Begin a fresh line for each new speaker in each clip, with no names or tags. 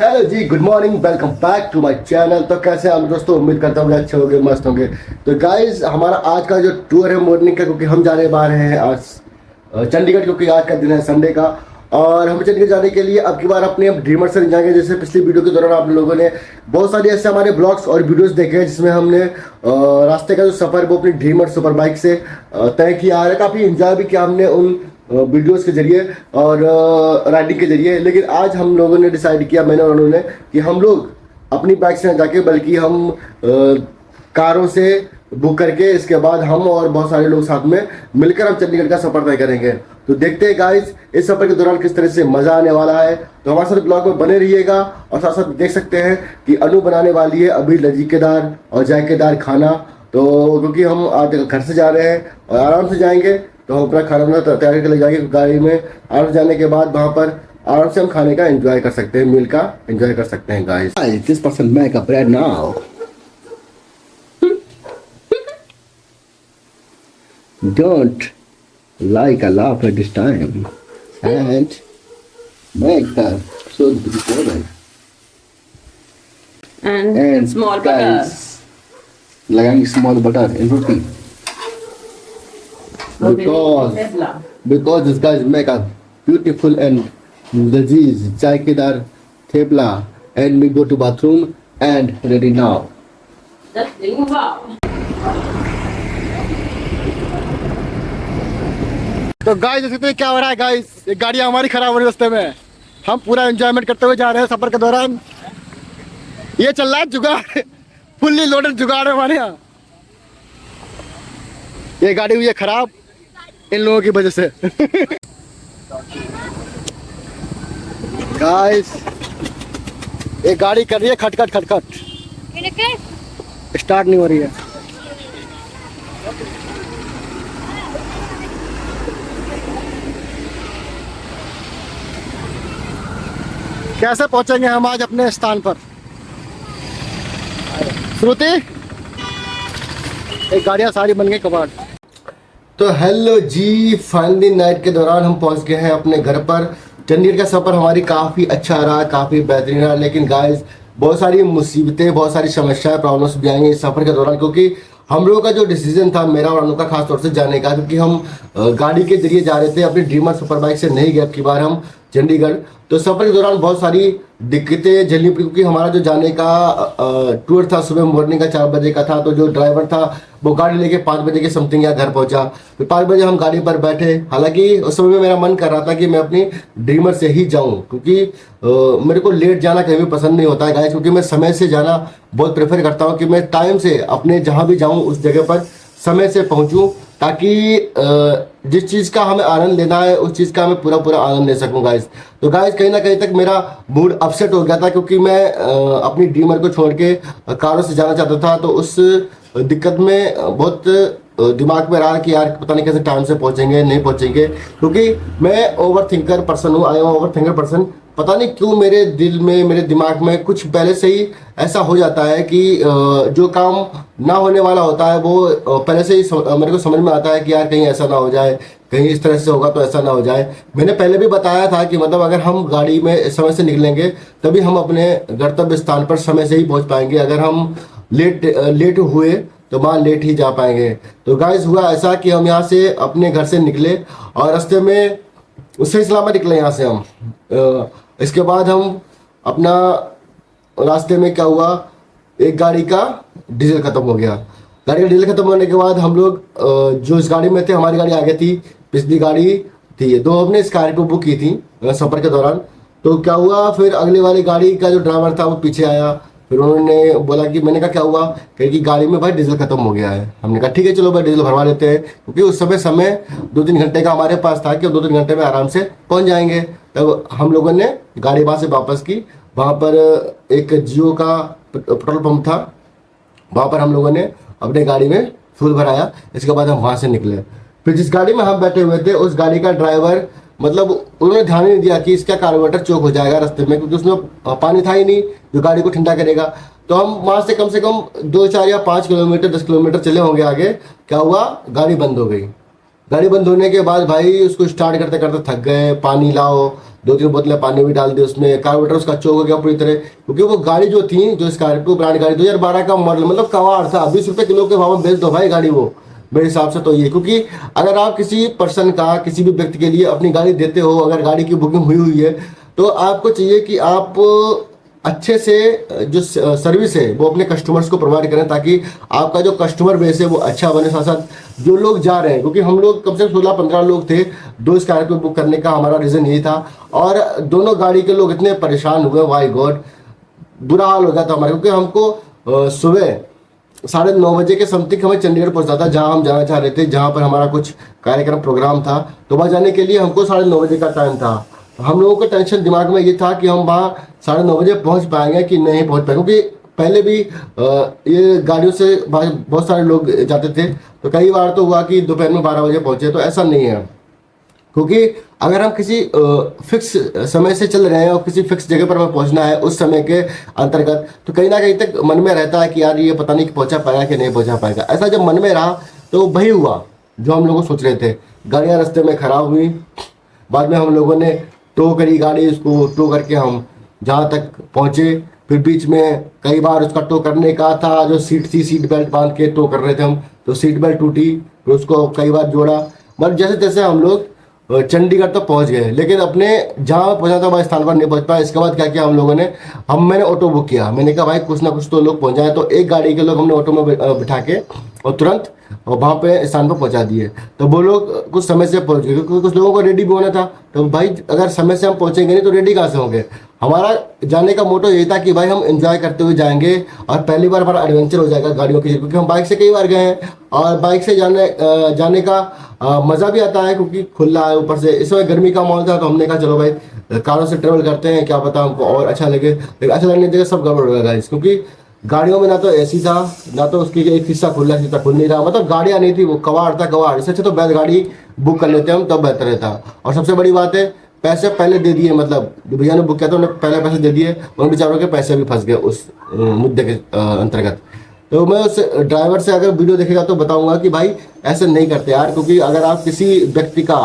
Hello जी, good morning, welcome back to my channel. तो कैसे हैं आप दोस्तों? उम्मीद करता हूँ अच्छे होंगे, मस्त होंगे। तो गाइस, हमारा आज का जो टूर है मॉर्निंग का, क्योंकि हम जाने वाले हैं आज चंडीगढ़, क्योंकि आज का दिन है संडे का। और हम चंडीगढ़ जाने के लिए अब की बार अपने ड्रीमर से नहीं जाएंगे। जैसे पिछली वीडियो के दौरान आप लोगों ने बहुत सारे ऐसे हमारे ब्लॉग्स और वीडियोस देखे हैं जिसमें हमने रास्ते का जो सफ़र वो अपनी ड्रीमर सुपर बाइक से तय किया है। काफ़ी इंजॉय भी किया हमने उन वीडियोस के जरिए और राइडिंग के जरिए। लेकिन आज हम लोगों ने डिसाइड किया, मैंने और उन्होंने, कि हम लोग अपनी बाइक से न जाके बल्कि हम कारों से बुक करके इसके बाद हम और बहुत सारे लोग साथ में मिलकर हम चंडीगढ़ का सफ़र तय करेंगे। तो देखते हैं गाइस इस सफ़र के दौरान किस तरह से मज़ा आने वाला है। तो हमारे साथ ब्लॉग में बने रहिएगा और साथ साथ देख सकते हैं कि अनु बनाने वाली है अभी लजीकेदार और जायकेदार खाना। तो क्योंकि हम आज घर से जा रहे हैं और आराम से जाएंगे, तो हम अपना खाना वाना तैयार करके ले जाएंगे गाड़ी में। आराम से जाने के बाद वहाँ पर आराम से हम खाने का एंजॉय कर सकते हैं, मील का एंजॉय कर सकते हैं guys. This person make a bread now. Don't like a laugh at this time and make the so beautiful
and small butter.
लगाएंगे small butter in roti because this guys make a beautiful and lazeez जायकेदार thepla and we go to bathroom and ready now.
Just think wow.
तो guys देखते हैं क्या हो रहा है। Guys एक गाड़ी हमारी खराब हो रही है रास्ते में। हम पूरा एंजॉयमेंट करते हुए जा रहे हैं सफर के दौरान। ये चल रहा है जुगाड़, फुल्ली लोडेड जुगाड़ है हमारे यहाँ। ये गाड़ी हुई है खराब इन लोगों की वजह से। गाइस ये गाड़ी कर रही है खटखट खटखट, स्टार्ट नहीं हो रही है। कैसे पहुंचेंगे हम आज अपने स्थान पर? श्रुति, एक गाड़ियां सारी बन गई कबाड़। तो हेलो जी, फाइनली नाइट के दौरान हम पहुंच गए हैं अपने घर पर। चंडीगढ़ का सफ़र हमारी काफ़ी अच्छा रहा, काफ़ी बेहतरीन रहा। लेकिन गाइस बहुत सारी मुसीबतें, बहुत सारी समस्याएं, प्रॉब्लम्स भी आई इस सफ़र के दौरान। क्योंकि हम लोगों का जो डिसीजन था, मेरा और अनु का खास तौर से जाने का, क्योंकि हम गाड़ी के जरिए जा रहे थे, अपनी ड्रीमर सुपर बाइक से नहीं गए अब की बार हम चंडीगढ़। तो सफ़र के दौरान बहुत सारी दिक्कतें झेलनी पड़ी, क्योंकि हमारा जो जाने का टूर था सुबह मॉर्निंग का 4 बजे का था। तो जो ड्राइवर था वो गाड़ी लेके 5 बजे के समथिंग यहाँ घर पहुँचा। फिर 5 बजे हम गाड़ी पर बैठे। हालांकि उस समय में मेरा मन कर रहा था कि मैं अपनी ड्रीमर से ही जाऊँ, क्योंकि मेरे को लेट जाना कहीं भी पसंद नहीं होता है गाइस। क्योंकि मैं समय से जाना बहुत प्रेफर करता हूँ कि मैं टाइम से अपने जहाँ भी जाऊँ उस जगह पर समय से पहुँचूँ, ताकि जिस चीज़ का हमें आनंद लेना है उस चीज़ का मैं पूरा पूरा आनंद ले सकूं गाइस। तो गाइस कहीं ना कहीं तक मेरा मूड अपसेट हो गया था, क्योंकि मैं अपनी ड्रीमर को छोड़ के कारों से जाना चाहता था। तो उस दिक्कत में बहुत दिमाग में रहा कि यार पता नहीं कैसे टाइम से पहुंचेंगे, नहीं पहुंचेंगे। क्योंकि मैं ओवर थिंकर पर्सन हूँ, I am over thinker person. पता नहीं क्यों मेरे दिल में, मेरे दिमाग में कुछ पहले से ही ऐसा हो जाता है कि जो काम ना होने वाला होता है वो पहले से ही मेरे को समझ में आता है कि यार कहीं ऐसा ना हो जाए, कहीं इस तरह से होगा तो ऐसा ना हो जाए। मैंने पहले भी बताया था कि मतलब अगर हम गाड़ी में समय से निकलेंगे तभी हम अपने गंतव्य स्थान पर समय से ही पहुंच पाएंगे। अगर हम लेट हुए तो वहाँ लेट ही जा पाएंगे। तो गाइस हुआ ऐसा कि हम यहाँ से अपने घर से निकले और रास्ते में सही सलामत निकले यहाँ से हम। इसके बाद हम अपना रास्ते में क्या हुआ, एक गाड़ी का डीजल खत्म हो गया। गाड़ी का डीजल खत्म होने के बाद हम लोग जो इस गाड़ी में थे, हमारी गाड़ी आगे थी, पिछली गाड़ी थी, 2 हमने स्कॉर्पियो बुक की थी सफ़र के दौरान। तो क्या हुआ, फिर अगले वाली गाड़ी का जो ड्राइवर था वो पीछे आया। फिर उन्होंने बोला कि, मैंने कहा क्या हुआ, कहीं गाड़ी में भाई डीजल खत्म हो गया है। हमने कहा ठीक है चलो भाई डीजल भरवा लेते हैं, क्योंकि उस समय 2-3 घंटे का हमारे पास था कि 2-3 घंटे में आराम से पहुंच जाएंगे। तब हम लोगों ने गाड़ी वहाँ से वापस की। वहाँ पर एक जियो का पेट्रोल पंप था, वहाँ पर हम लोगों ने अपने गाड़ी में फ्यूल भराया। इसके बाद हम वहाँ से निकले। फिर जिस गाड़ी में हम बैठे हुए थे उस गाड़ी का ड्राइवर, मतलब उन्होंने ध्यान नहीं दिया कि इसका कार्बोरेटर चोक हो जाएगा रास्ते में, क्योंकि उसमें पानी था ही नहीं जो गाड़ी को ठंडा करेगा। तो हम वहाँ से कम 2, 4 या 5 किलोमीटर 10 किलोमीटर चले होंगे आगे। क्या हुआ, गाड़ी बंद हो गई। गाड़ी बंद होने के बाद भाई उसको स्टार्ट करते करते थक गए। पानी लाओ, 2-3 बोतलें पानी भी डाल दी उसमें, कार्बोरेटर उसका चोक हो गया पूरी तरह, क्योंकि वो गाड़ी जो थी, जो स्कॉर्पियो ब्रांड गाड़ी 2012 का मॉडल, मतलब कवाड़ था। 20 रुपये किलो के भाव में बेच दो भाई गाड़ी वो, मेरे हिसाब से तो ये। क्योंकि अगर आप किसी पर्सन का, किसी भी व्यक्ति के लिए अपनी गाड़ी देते हो, अगर गाड़ी की बुकिंग हुई हुई है, तो आपको चाहिए कि आप अच्छे से जो सर्विस है वो अपने कस्टमर्स को प्रोवाइड करें, ताकि आपका जो कस्टमर बेस है वो अच्छा बने। साथ साथ जो लोग जा रहे हैं, क्योंकि हम लोग कम से कम 16-15 लोग थे, 2 स्कॉर्पियो बुक करने का हमारा रीज़न यही था। और दोनों गाड़ी के लोग इतने परेशान हुए, माय गॉड, बुरा हाल हो गया था हमारा। क्योंकि हमको सुबह 9:30 बजे के समथिंग हमें चंडीगढ़ पहुंचना था, जहां हम जाना चाह रहे थे, जहां पर हमारा कुछ कार्यक्रम प्रोग्राम था। तो वहाँ जाने के लिए हमको 9:30 बजे का टाइम था। हम लोगों का टेंशन दिमाग में ये था कि हम वहाँ 9:30 बजे पहुंच पाएंगे कि नहीं पहुंच पाएंगे, क्योंकि पहले भी ये गाड़ियों से बहुत सारे लोग जाते थे। तो कई बार तो हुआ कि दोपहर में 12 बजे पहुंचे, तो ऐसा नहीं है। क्योंकि अगर हम किसी फिक्स समय से चल रहे हैं और किसी फिक्स जगह पर हमें पहुंचना है उस समय के अंतर्गत, तो कहीं ना कहीं तक मन में रहता है कि यार ये पता नहीं कि पहुंचा पाएगा कि नहीं पहुंचा पाएगा। ऐसा जब मन में रहा तो वही हुआ जो हम लोग सोच रहे थे। गाड़ियाँ रास्ते में खराब हुई, बाद में हम लोगों ने टो करी गाड़ी, उसको टो करके हम जहाँ तक पहुँचे। फिर बीच में कई बार उसका टो करने का था, जो सीट थी, सीट बेल्ट बांध के टो कर रहे थे हम, तो सीट बेल्ट टूटी, फिर उसको कई बार जोड़ा। मतलब जैसे तैसे हम लोग चंडीगढ़ तो पहुंच गए, लेकिन अपने जहाँ पहुंचा था वह स्थान पर नहीं पहुंच पाया। इसके बाद क्या किया हम लोगों ने, मैंने ऑटो बुक किया। मैंने कहा भाई कुछ ना कुछ तो लोग पहुंच जाए, तो एक गाड़ी के लोग हमने ऑटो में बिठा के और तुरंत वहाँ पे स्थान पर पहुंचा दिए। तो वो लोग कुछ समय से पहुंच गए, क्योंकि कुछ लोगों को रेडी भी होना था। तो भाई अगर समय से हम पहुंचेंगे नहीं तो रेडी कहाँ से होंगे। हमारा जाने का मोटो यही था कि भाई हम एंजॉय करते हुए जाएंगे, और पहली बार हमारा एडवेंचर हो जाएगा गाड़ियों की, क्योंकि हम बाइक से कई बार गए हैं और बाइक से जाने का मज़ा भी आता है, क्योंकि खुला है। ऊपर से इस समय गर्मी का माहौल था, तो हमने कहा चलो भाई कारों से ट्रेवल करते हैं, क्या पता हमको और अच्छा लगे। लेकिन अच्छा लगने की जगह सब गड़बड़ हो गया गाइस, क्योंकि गाड़ियों में ना तो एसी था, ना तो उसकी एक हिस्सा खुल नहीं रहा। मतलब गाड़ियाँ नहीं थी, वो कबाड़ था कबाड़। इससे अच्छा तो बैलगाड़ी बुक कर लेते हम, तब बेहतर रहता। और सबसे बड़ी बात है, पैसे पहले दे दिए, मतलब भैया ने बुक किया था उन्होंने पहले पैसे दे दिए, उन बेचारों के पैसे भी फंस गए उस मुद्दे के अंतर्गत। तो मैं उस ड्राइवर से अगर वीडियो देखेगा तो बताऊंगा कि भाई ऐसे नहीं करते यार, क्योंकि अगर आप किसी व्यक्ति का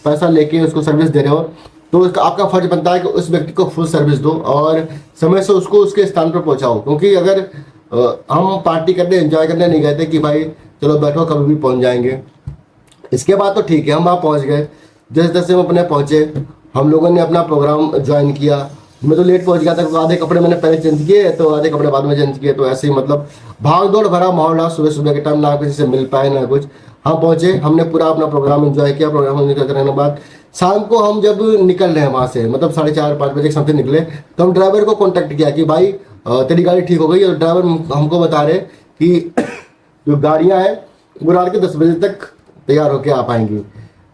पैसा लेके उसको सर्विस दे रहे हो, तो उसका आपका फर्ज बनता है कि उस व्यक्ति को फुल सर्विस दो और समय से उसको उसके स्थान पर पहुंचाओ। क्योंकि अगर हम पार्टी करने, एंजॉय करने नहीं गए थे कि भाई चलो बैठो कभी भी पहुंच जाएंगे, इसके बाद तो ठीक है हम वहाँ पहुंच गए। जैसे तैसे हम अपने पहुंचे, हम लोगों ने अपना प्रोग्राम ज्वाइन किया। मैं तो लेट पहुंच गया था, तो आधे कपड़े मैंने पहले चेंज किए, तो आधे कपड़े बाद में चेंज किए। तो ऐसे ही मतलब भाग दौड़ भरा माहौल रहा सुबह सुबह के टाइम, ना किसी से मिल पाए ना कुछ। हम पहुंचे, हमने पूरा अपना प्रोग्राम एंजॉय किया। प्रोग्राम एंजॉय करने के बाद शाम को हम जब निकल रहे हैं वहाँ से, मतलब 4:30-5 बजे के समथिंग निकले, तो हम ड्राइवर को कॉन्टैक्ट किया कि भाई तेरी गाड़ी ठीक हो गई। और ड्राइवर हमको बता रहे कि जो गाड़ियाँ हैं वो रात के 10 बजे तक तैयार होके आ पाएंगी।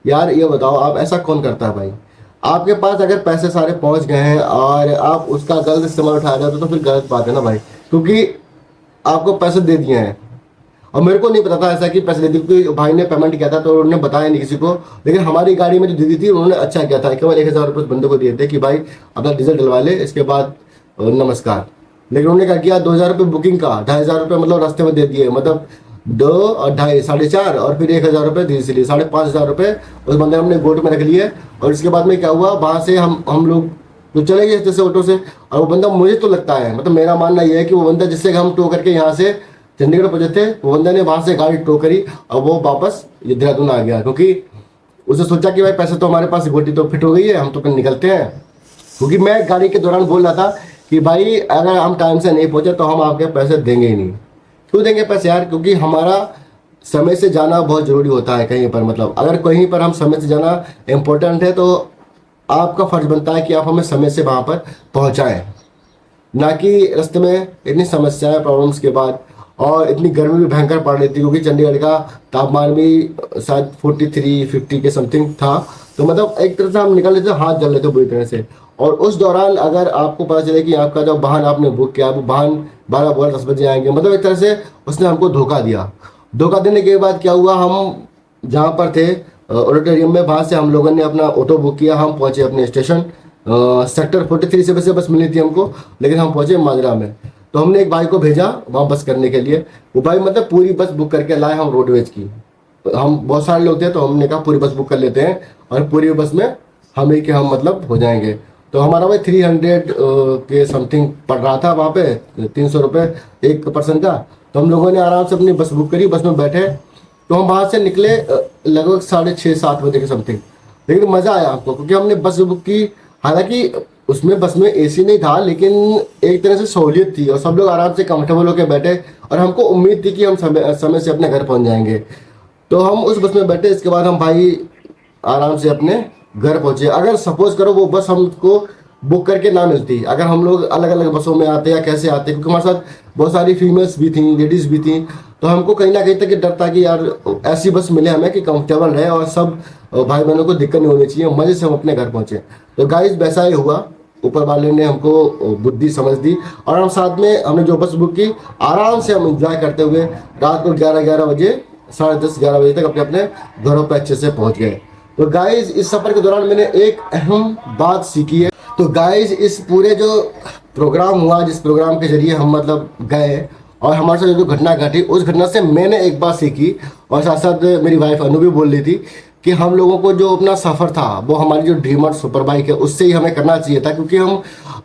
यार ये बताओ, आप ऐसा कौन करता है भाई? आपके पास अगर पैसे सारे पहुंच गए हैं और आप उसका गलत इस्तेमाल उठा रहे हो, तो फिर गलत बात है ना भाई। क्योंकि आपको पैसे दे दिए हैं, और मेरे को नहीं पता था ऐसा कि पैसे दे दिए, क्योंकि भाई ने पेमेंट किया था तो उन्होंने बताया नहीं किसी को। लेकिन हमारी गाड़ी में जो दीदी थी उन्होंने अच्छा किया था, केवल 1000 रुपये उस बंदे को दिए थे कि भाई अपना डीजल डलवा ले, इसके बाद नमस्कार। लेकिन उन्होंने क्या किया, 2000 रुपये बुकिंग का 2500 रुपये मतलब रास्ते में दे दिए। मतलब 2 और 2.5 4.5 और फिर 1000 रुपये दी, इसलिए 5,500 रुपये उस बंदे ने अपने गोट में रख लिए। और इसके बाद में क्या हुआ, वहाँ से हम लोग तो चले गए जैसे ऑटो से। और वो बंदा, मुझे तो लगता है, मतलब मेरा मानना यह है कि वो बंदा जिससे हम टो करके यहाँ से चंडीगढ़ पहुंचे थे, वो बंदे ने वहाँ से गाड़ी टो करी और वो वापस ये देहरादून आ गया। क्योंकि उसने सोचा कि भाई पैसे तो हमारे पास, गोटी तो फिट हो गई है, हम तो कल निकलते हैं। क्योंकि मैं गाड़ी के दौरान बोल रहा था कि भाई अगर हम टाइम से नहीं पहुंचे तो हम आपके पैसे देंगे ही नहीं। क्यों देंगे पैसे यार? क्योंकि हमारा समय से जाना बहुत ज़रूरी होता है कहीं पर। मतलब अगर कहीं पर हम समय से जाना इम्पोर्टेंट है, तो आपका फर्ज बनता है कि आप हमें समय से वहाँ पर पहुँचाएँ, ना कि रास्ते में इतनी समस्याएं, प्रॉब्लम्स के बाद। और इतनी गर्मी भी भयंकर पड़ रही थी, क्योंकि चंडीगढ़ का तापमान भी शायद 43-50 के समथिंग था। तो मतलब एक तरह से हम निकल लेते, हाथ जल लेते बुरी तरह से। और उस दौरान अगर आपको पता चले कि आपका जो वाहन आपने बुक किया, वो वाहन 12-10 बजे आएंगे, मतलब एक तरह से उसने हमको धोखा दिया। धोखा देने के बाद क्या हुआ, हम जहाँ पर थे ऑडिटोरियम में, वहाँ से हम लोगों ने अपना ऑटो बुक किया। हम पहुँचे अपने स्टेशन, सेक्टर 43 से वैसे बस मिली थी हमको, लेकिन हम पहुँचे माजरा में। तो हमने एक भाई को भेजा वहाँ बस करने के लिए। वो भाई मतलब पूरी बस बुक करके लाए हम रोडवेज की। तो हम बहुत सारे लोग थे, तो हमने कहा पूरी बस बुक कर लेते हैं और पूरी बस में हमें कि हम मतलब हो जाएंगे। तो हमारा भाई 300 के समथिंग पड़ रहा था वहाँ पे, 300 रुपये एक पर्सन का। तो हम लोगों ने आराम से अपनी बस बुक करी, बस में बैठे। तो हम वहाँ से निकले लगभग 6:30-7 बजे के समथिंग। लेकिन मज़ा आया हमको क्योंकि हमने बस बुक की। हालांकि उसमें बस में एसी नहीं था, लेकिन एक तरह से सहूलियत थी और सब लोग आराम से कंफर्टेबल होकर बैठे। और हमको उम्मीद थी कि हम समय समय से अपने घर पहुंच जाएंगे। तो हम उस बस में बैठे, इसके बाद हम भाई आराम से अपने घर पहुंचे। अगर सपोज करो वो बस हमको बुक करके ना मिलती, अगर हम लोग अलग अलग बसों में आते या कैसे आते, क्योंकि हमारे साथ बहुत सारी फीमेल्स भी थी, लेडीज़ भी थी। तो हमको कहीं ना कहीं तक डर था कि यार ऐसी बस मिले हमें कि कंफर्टेबल रहे और सब भाई बहनों को दिक्कत नहीं होनी चाहिए, मज़े से हम अपने घर पहुंचे। तो गाइस वैसा ही हुआ, ऊपर वाले ने हमको बुद्धि समझ दी और हम साथ में हमने जो बस बुक की, आराम से हम इंजॉय करते हुए रात को 11-11 बजे, 10:30-11 बजे तक अपने अपने घरों पर अच्छे से पहुंच गए। तो गाइज इस सफ़र के दौरान मैंने एक अहम बात सीखी है। तो गाइज इस पूरे जो प्रोग्राम हुआ, जिस प्रोग्राम के जरिए हम मतलब गए और हमारे साथ जो घटना घटी, उस घटना से मैंने एक बात सीखी। और साथ साथ मेरी वाइफ अनु भी बोल रही थी कि हम लोगों को जो अपना सफ़र था वो हमारी जो ड्रीमर सुपर बाइक है उससे ही हमें करना चाहिए था। क्योंकि हम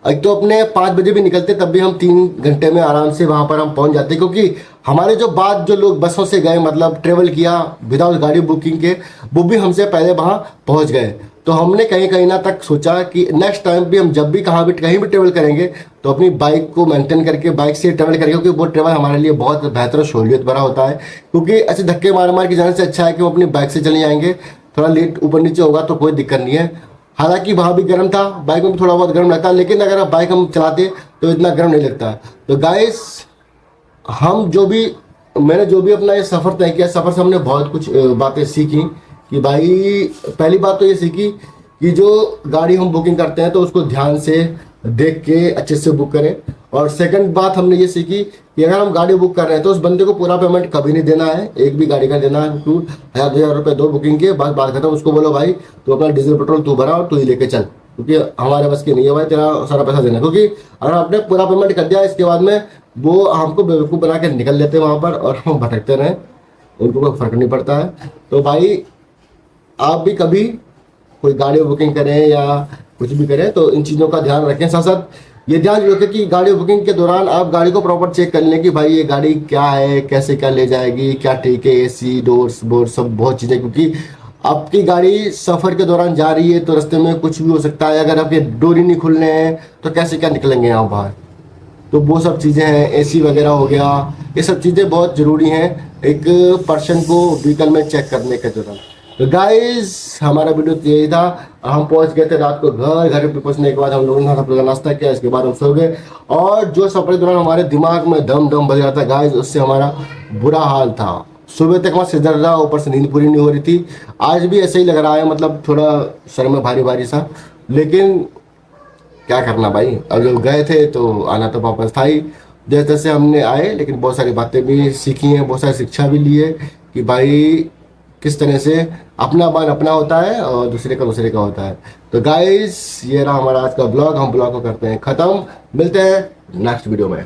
एक तो अपने 5 बजे भी निकलते, तब भी हम 3 घंटे में आराम से वहाँ पर हम पहुँच जाते। क्योंकि हमारे जो बाद जो लोग बसों से गए, मतलब ट्रेवल किया विदाउट गाड़ी बुकिंग के, वो भी हमसे पहले वहाँ पहुँच गए। तो हमने कहीं कहीं ना तक सोचा कि नेक्स्ट टाइम भी हम जब भी कहाँ भी कहीं भी ट्रेवल करेंगे तो अपनी बाइक को मेंटेन करके बाइक से ट्रेवल करेंगे, क्योंकि वो ट्रेवल हमारे लिए बहुत बेहतर और सहूलियत भरा होता है। क्योंकि ऐसे धक्के मार मार के जाने से अच्छा है कि हम अपनी बाइक से चले जाएंगे। थोड़ा लेट ऊपर नीचे होगा तो कोई दिक्कत नहीं है। हालांकि वहाँ भी गर्म था, बाइक में भी थोड़ा बहुत गर्म लगता है, लेकिन अगर आप बाइक हम चलाते तो इतना गर्म नहीं लगता। तो गाइस मैंने जो भी अपना ये सफ़र तय किया, सफ़र से हमने बहुत कुछ बातें सीखी। कि भाई पहली बात तो ये सीखी कि जो गाड़ी हम बुकिंग करते हैं तो उसको ध्यान से देख के अच्छे से बुक करें। और सेकंड बात हमने ये सीखी कि अगर हम गाड़ी बुक कर रहे हैं तो उस बंदे को पूरा पेमेंट कभी नहीं देना है, एक भी गाड़ी का देना है। तू 1,000-2,000 रुपये दो बुकिंग के, बस बात खत्म। उसको बोलो भाई तू अपना डीजल पेट्रोल तू भरा और तू ही लेके चल, क्योंकि हमारे बस की नहीं है भाई तेरा सारा पैसा देना। क्योंकि अगर आपने पूरा पेमेंट कर दिया, इसके बाद में वो हमको बेवकूफ़ बना के निकल लेते हैं वहाँ पर और हम भटकते रहें, उनको कोई फ़र्क नहीं पड़ता है। तो भाई आप भी कभी कोई गाड़ी बुकिंग करें या कुछ भी करें तो इन चीज़ों का ध्यान रखें। साथ साथ ये ध्यान रखें कि गाड़ी बुकिंग के दौरान आप गाड़ी को प्रॉपर चेक कर लें कि भाई ये गाड़ी क्या है, कैसे क्या ले जाएगी, क्या ठीक है, एसी डोर्स बोर्ड सब बहुत चीज़ें। क्योंकि आपकी गाड़ी सफ़र के दौरान जा रही है तो रास्ते में कुछ भी हो सकता है। अगर आपके डोर ही नहीं खुल रहे हैं तो कैसे क्या निकलेंगे यहाँ बाहर। तो वो सब चीज़ें हैं, एसी वगैरह हो गया, ये सब चीज़ें बहुत ज़रूरी हैं एक पर्सन को व्हीकल में चेक करने के दौरान। तो गाइस हमारा वीडियो तो यही था। हम पहुंच गए थे रात को घर पे पहुंचने के बाद हम लोगों ने अपना नाश्ता किया, इसके बाद हम सो गए। और जो सफर के दौरान हमारे दिमाग में दम दम बज रहा था गाइस, उससे हमारा बुरा हाल था। सुबह तक हमारा सिर दर्द रहा, ऊपर से नींद पूरी नहीं हो रही थी। आज भी ऐसे ही लग रहा है, मतलब थोड़ा सर में भारी भारी सा। लेकिन क्या करना भाई, अब जब गए थे तो आना तो वापस था ही। जैसे तैसे हमने आए, लेकिन बहुत सारी बातें भी सीखी हैं, बहुत सारी शिक्षा भी ली है कि भाई किस तरह से अपना मन अपना होता है और दूसरे का होता है। तो गाइस ये रहा हमारा आज का ब्लॉग। हम ब्लॉग को करते हैं ख़त्म, मिलते हैं नेक्स्ट वीडियो में।